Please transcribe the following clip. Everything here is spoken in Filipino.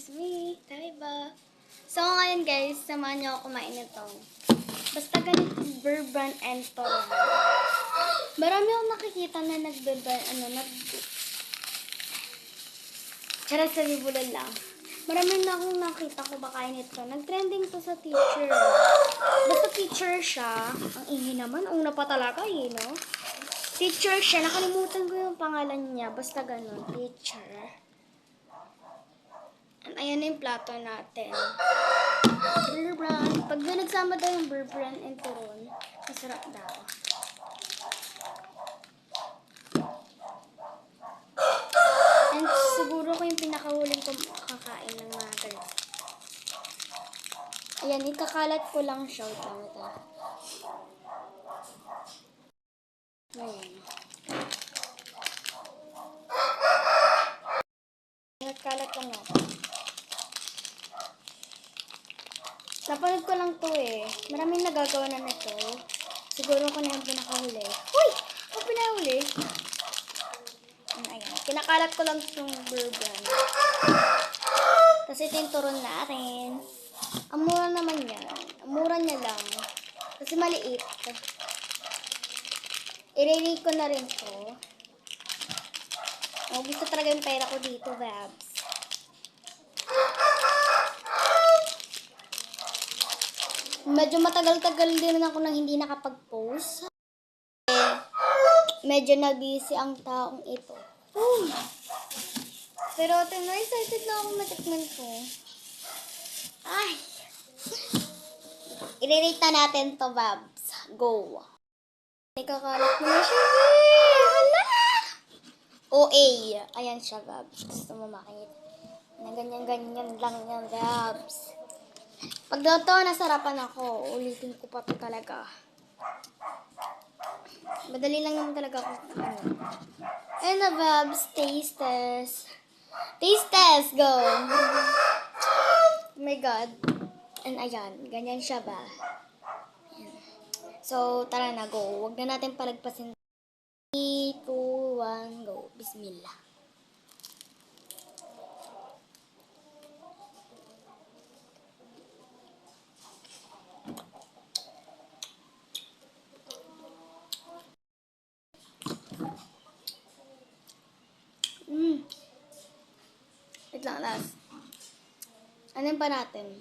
It's me, Taiba. So ngayon guys, samahan niyo ako kumain nito. Basta ganito, Bourbon and Toro. Marami akong nakikita na Charot sa libulan lang. Marami na akong nakita ko bakain ito. Nag-trending to sa teacher. Basta teacher siya. Ang ingay naman. Una pa talaga no? Teacher siya. Nakalimutan ko yung pangalan niya. Basta ganun. Teacher. And ayan na yung plato natin. Bourbon. Pag nagsama daw yung Bourbon and Turon, masarap daw. And siguro ko yung pinakahuling kakain ng mga ganito. Ayan, ikakalat ko lang siya. Ito. Ayan. Nagkalat lang natin. Napanood ko lang to eh. Maraming nagagawa na nito. Siguro ko na yung pinakahuli. Uy! Ang pinakahuli? Ayan. Kinakalat ko lang itong Bourbon. Kasi ito yung turon natin. Ang mura naman yan. Ang mura niya lang. Kasi maliit. I-rate ko na rin to. Oh, gusto talaga yung pera ko dito, Babs. Medyo matagal-tagal din ako nang hindi nakapag-post. Medyo na-busy ang taong ito. Pero excited na ako matikman ko. Ay! I-rate na natin to, Babs. Go! Ikakalat mo na siya. Hala! OA. Ayan siya, Babs. Gusto mo makita. Na ganyan-ganyan lang yan, Babs. Pag daw to, nasarapan ako. Ulitin ko pa to talaga. Madali lang naman talaga ako. Ayun na, Babs. Taste test. Taste test. Go. Oh my God. And ayan. Ganyan siya ba? Ayan. So, tara na. Go. Huwag na natin palagpasin. 3, 2, 1, go. Bismillah. Wait lang, last. Ano pa natin?